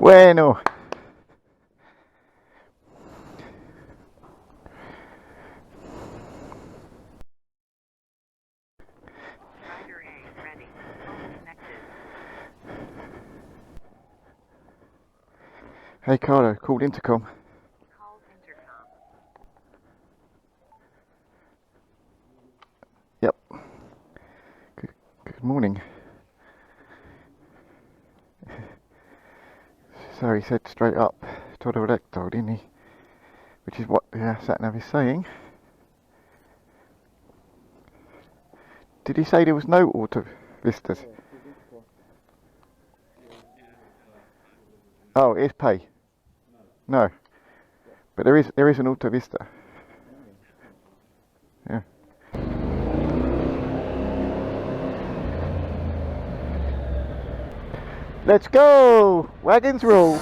Bueno. Hey Carlo, called intercom. Call intercom. Yep. Good morning. So he said straight up, todo recto, didn't he? Which is what the sat-nav is saying. Did he say there was no auto vistas? Oh, it is pay. No, but there is an auto vista. Yeah. Let's go! Wagons roll!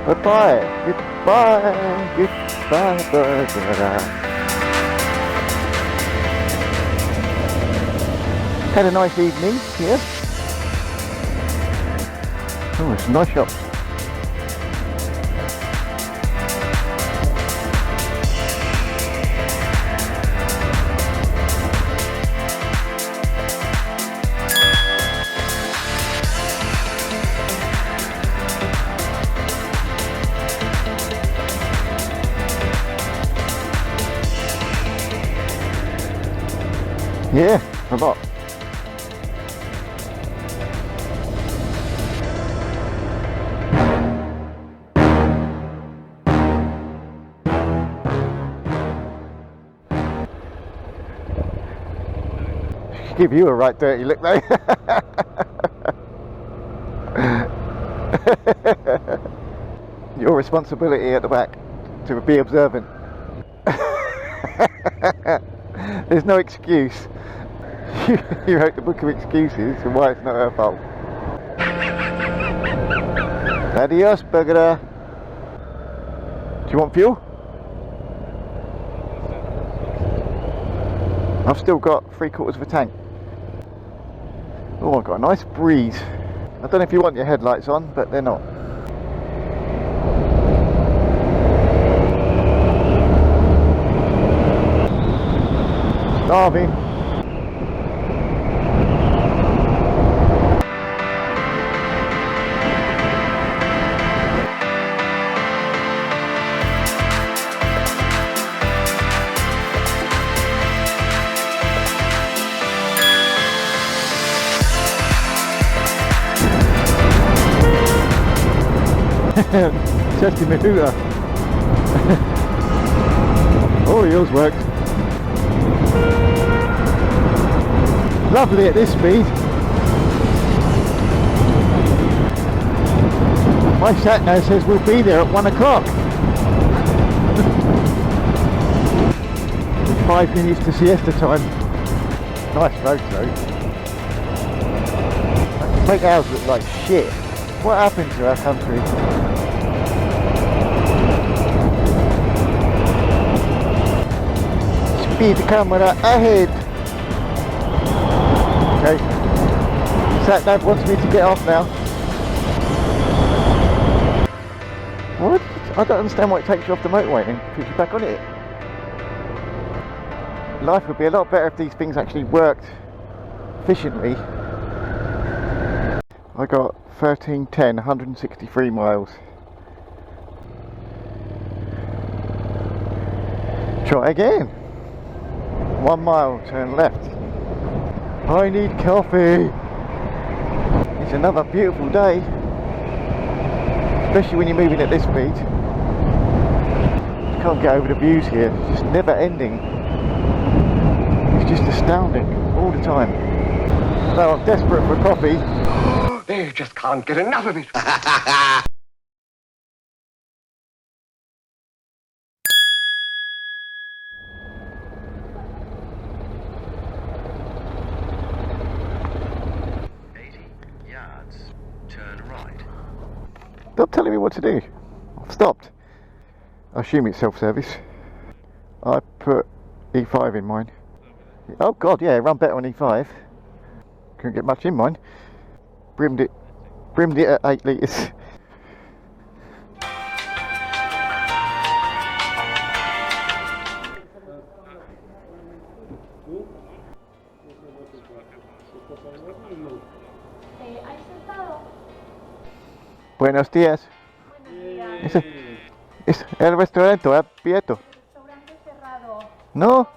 Goodbye! Goodbye! Goodbye, Bergara! Had a nice evening here. Oh, it's nice shops. Yeah, a lot. Give you a right dirty look though. Your responsibility at the back to be observant. There's no excuse. You wrote the book of excuses and why it's not her fault. Adios, Bergara. Do you want fuel? I've still got 3/4 of a tank. Oh, I've got a nice breeze. I don't know if you want your headlights on, but they're not. Starving. Testing my hooter. Oh, yours worked. Lovely at this speed. My sat nav says we'll be there at 1 o'clock. 5 minutes to siesta time. Nice road though. Make ours look like shit. What happened to our country? Speed camera ahead. Okay. Sat nav wants me to get off now. What? I don't understand why it takes you off the motorway and puts you back on it. Life would be a lot better if these things actually worked efficiently. I got 1310, 163 miles. Try again. 1 mile, turn left. I need coffee. It's another beautiful day, especially when you're moving at this speed. You can't get over the views here. It's just never ending. It's just astounding all the time. So I'm desperate for coffee. They just can't get enough of it. Stop telling me what to do. I've stopped. I assume it's self-service. I put E5 in mine. Oh god, yeah, run better on E5. couldn't get much in mine. Brimmed it at 8 litres. Buenos días. ¿Es el restaurante abierto? Restaurante cerrado. No,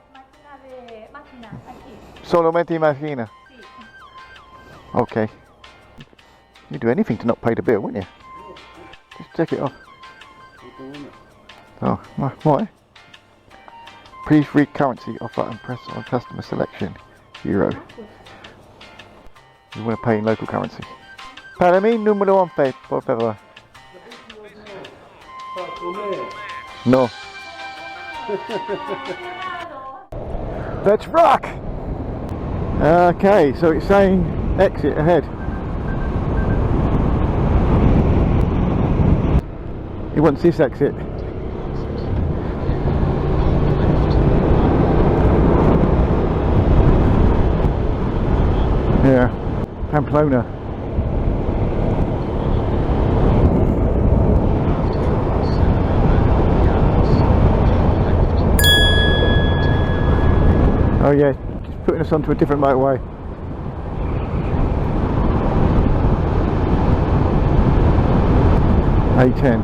Máquina, aquí. solamente máquina. Sí. Okay. You'd do anything to not pay the bill, wouldn't you? Just take it off. Oh, why? Please read currency offer and press on customer selection. Euro. You want to pay in local currency. Para mí, número 11, por favor. No. Let's rock! Okay, so it's saying exit ahead. He wants this exit. Yeah, Pamplona. Oh yeah, just putting us onto a different motorway. A10.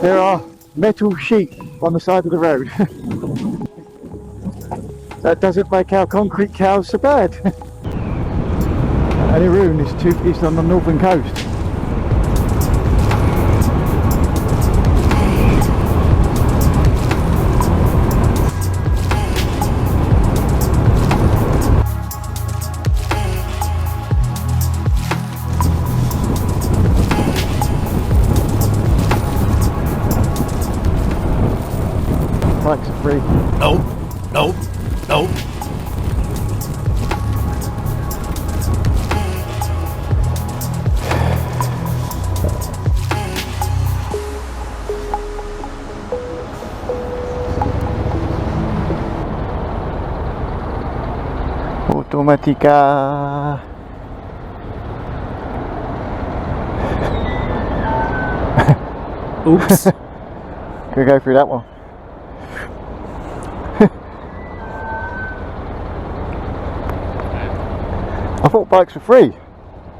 There are metal sheep on the side of the road. That doesn't make our concrete cows so bad. And Irun is on the northern coast. Bikes are free. Nope, nope, nope. Automática. Oops. Could go through that one. I thought bikes were free.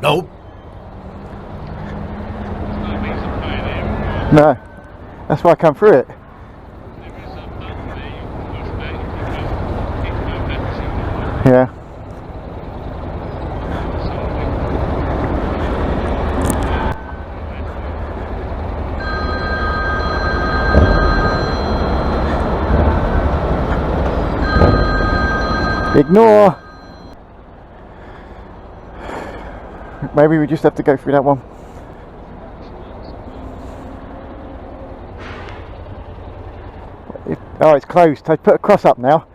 Nope. No, that's why I come through it. Yeah. Ignore. Maybe we just have to go through that one. Oh, it's closed. They put a cross up now.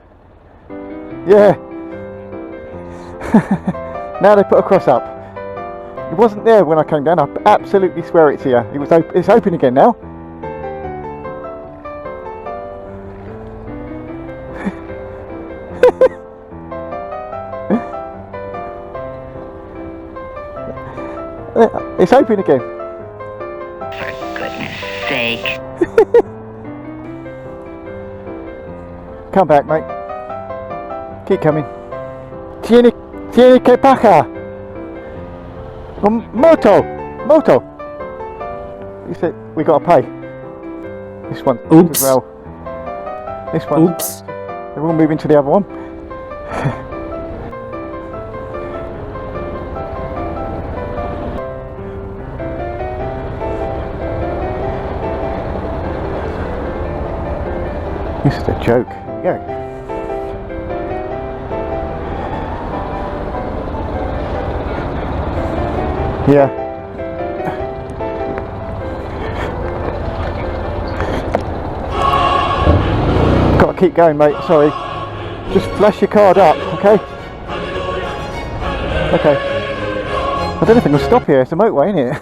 Yeah. Now they put a cross up. It wasn't there when I came down. I absolutely swear it's here. It was. It's open again now. It's open again. For goodness sake. Come back, mate. Keep coming. tiene que pagar. Moto. He said we gotta pay. This one. Oops. As well. This one. Oops. Everyone moving to the other one. This is a joke. Here we go. Yeah. Gotta keep going, mate, sorry. Just flash your card up, okay? Okay. I don't know if I can stop here, it's a motorway, isn't it?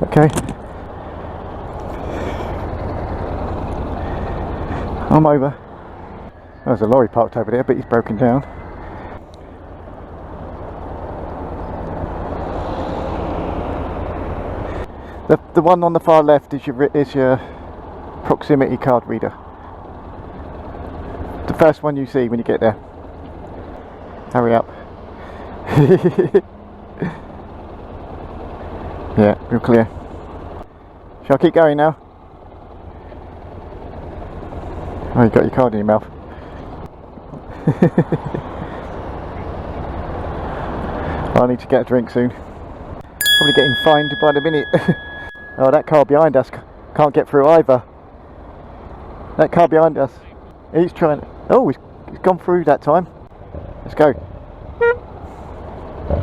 Okay. I'm over. There's a lorry parked over there, but he's broken down. The one on the far left is your proximity card reader. The first one you see when you get there. Hurry up. Yeah, real clear. Shall I keep going now? Oh, you got your card in your mouth. I need to get a drink soon. Probably getting fined by the minute. Oh, that car behind us can't get through either. That car behind us, he's trying. Oh, he's gone through that time. Let's go.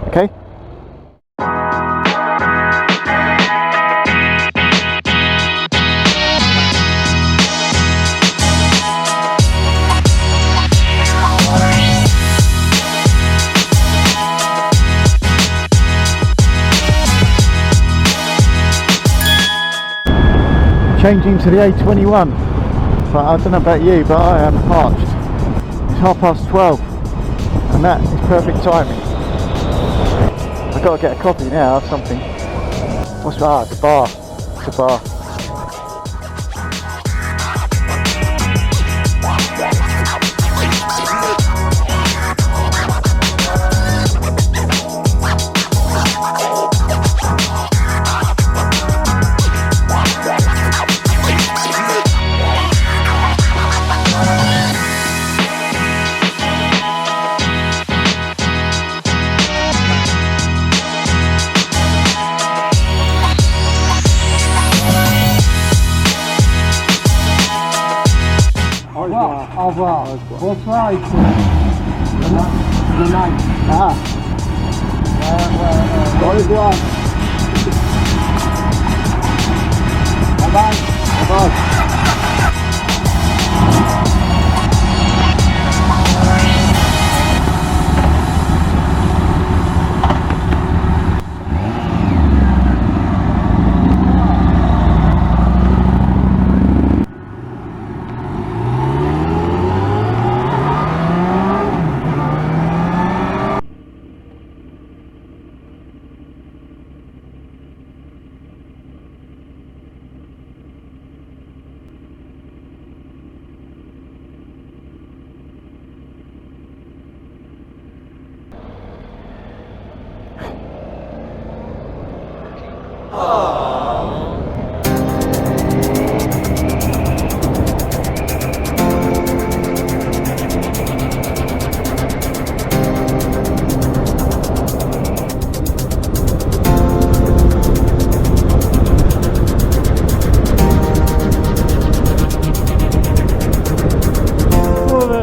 Okay. Changing to the A21, but I don't know about you, but I am parched. It's 12:30, and that is perfect timing. I've got to get a coffee now or something. What's that? It's a bar. It's a bar. Au revoir. Bonsoir et tout. Good night. Ah. Au revoir. Bye bye. Bye bye.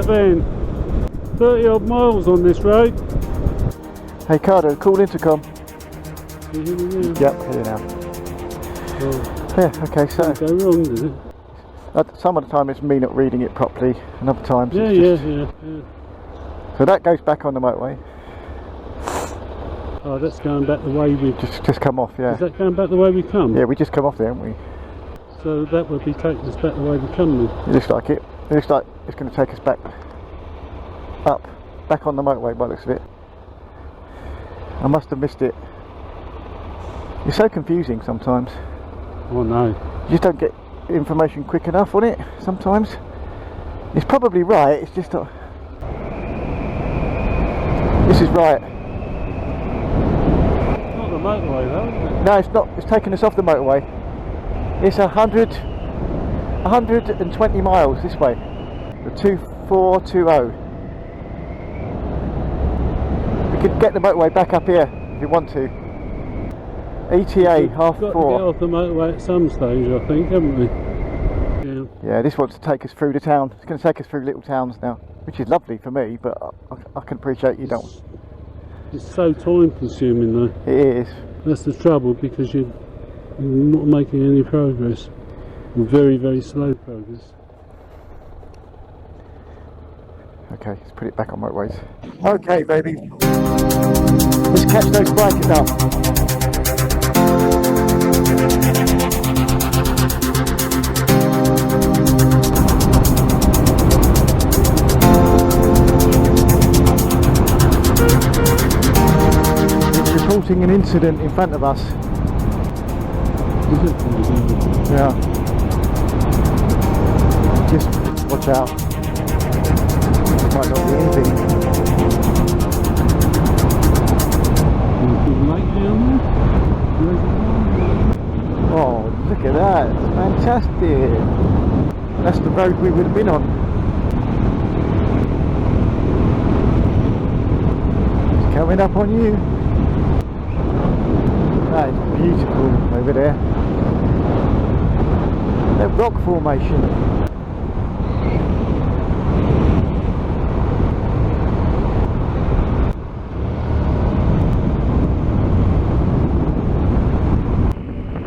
Then 30 odd miles on this road. Hey Cardo, call intercom. Can you hear me now? Yep, here now. Oh, Yeah, okay, so go wrong, did it? some of the time it's me not reading it properly, and other times Yeah, it's yeah, just... yeah. So that goes back on the motorway. Oh, that's going back the way we... Just come off, yeah. Is that going back the way we come? Yeah, we just come off there, haven't we? So that would be taking us back the way we come then? It looks like it. It looks like it's going to take us back on the motorway by the looks of it. I must have missed it. It's so confusing sometimes. Oh no. You just don't get information quick enough on it sometimes. It's probably right, it's just not... This is right. Not the motorway though, is it? No, it's not. It's taking us off the motorway. It's 120 miles this way. The 2420. We could get the motorway back up here if you want to. ETA half Got to get 4. off the motorway at some stage, I think, haven't we? Yeah. Yeah, this wants to take us through the town. It's going to take us through little towns now, which is lovely for me, but I can appreciate you don't. It's so time consuming though. It is. That's the trouble, because you're not making any progress. Very, very slow progress. Okay, let's put it back on motorways. Okay, baby. Let's catch those bikers up. It's reporting an incident in front of us. Yeah. Just watch out. Might not be anything. Oh, look at that. It's fantastic. That's the road we would have been on. It's coming up on you. That is beautiful over there. The rock formation.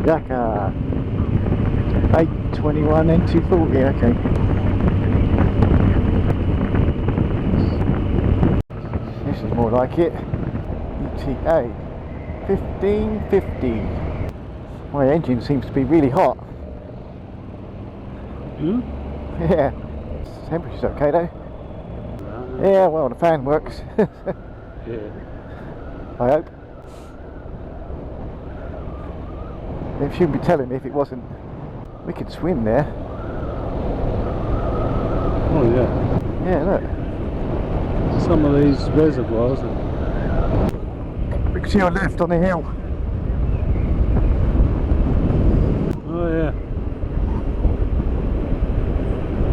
Yaka 821 and 240, okay. This is more like it. ETA 1550. My engine seems to be really hot. Yeah. Temperature's okay though. Yeah, well the fan works. Yeah. I hope. They shouldn't be telling me if it wasn't. We could swim there. Oh yeah. Yeah, look. Some of these reservoirs are... We can see our left on the hill. Oh yeah.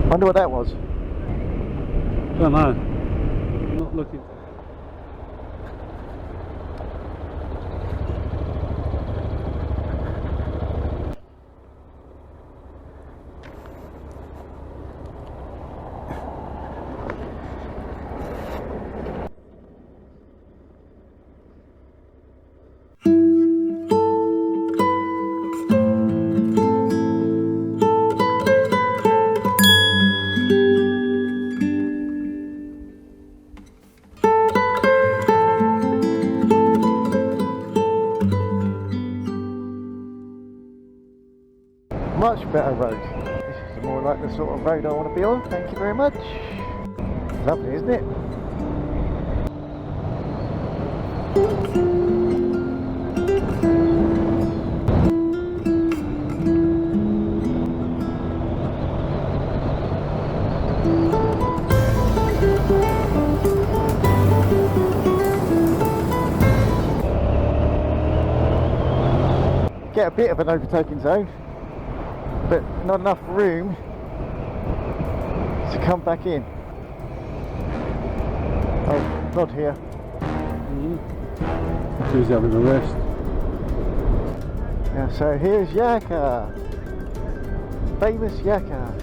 Wonder what that was. Don't know. Not looking. Much better road. This is more like the sort of road I want to be on. Thank you very much. Lovely, isn't it? Get a bit of an overtaking zone, but not enough room to come back in. Oh, not here. Who's having a rest? Yeah, so here's Yaka. Famous Yaka.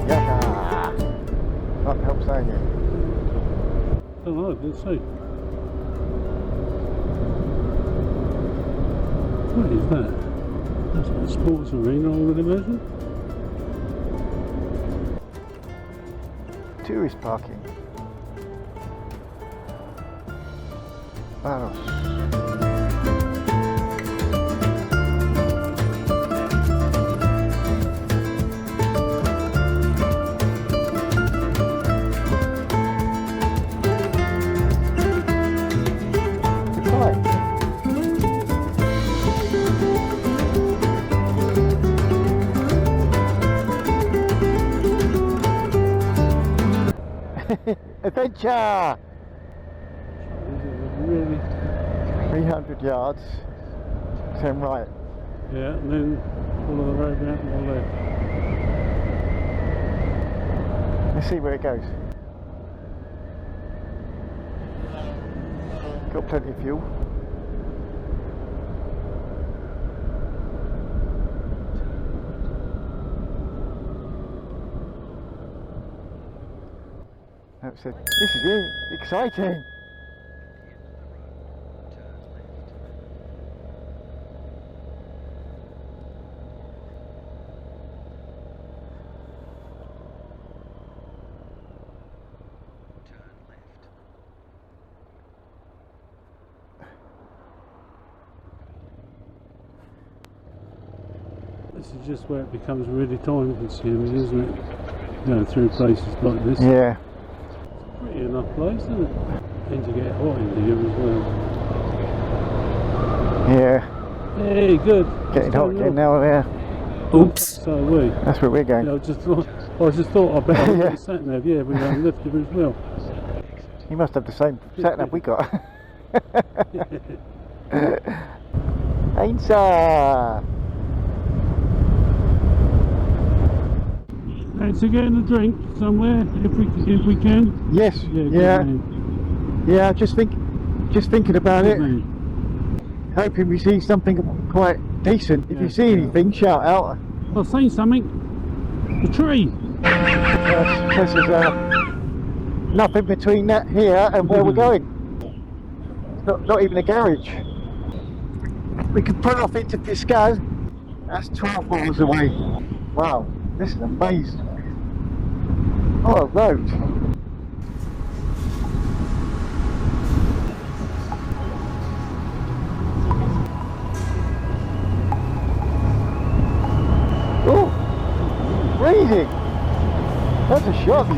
Yaka. Can't help saying it. Don't know, let's see. What is that? That's a sports arena, I would imagine. Tourist parking. Varos. Adventure! Really? 300 yards. Turn right. Yeah, and then follow the road out to the left. Let's see where it goes. Got plenty of fuel. That's it. This is it. Exciting. This is just where it becomes really time consuming, isn't it? Going through places like this. Yeah. Pretty enough place, isn't it? And to get hot in here as well. Yeah. Hey, good. Getting hot again now. Yeah. Oops. So are we. That's where we're going. Yeah, I just thought I better look Yeah. at the sat nav. Yeah, we haven't lifted as well. You must have the same sat nav we got. Ainsa! Let's get a drink somewhere if we can. Yes. Yeah. Yeah. Just thinking about it. Hoping we see something quite decent. If you see anything, shout out. I've seen something. A tree. This is nothing between that here and where we're going. Not even a garage. We can pull off into Huesca. That's 12 miles away. Wow, this is amazing. Oh, a road. Oh, freezing. That's a shock. I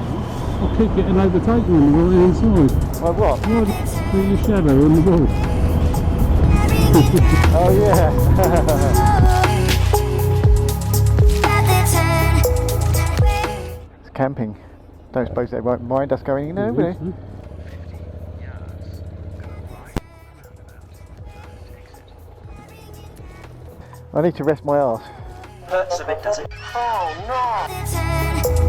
keep getting overtaken on the right hand side. Like what? Right through your shadow on the wall. Oh yeah. It's camping. Don't suppose they won't mind us going in there, will they? I need to rest my arse. Hurts a bit, does it? Oh no!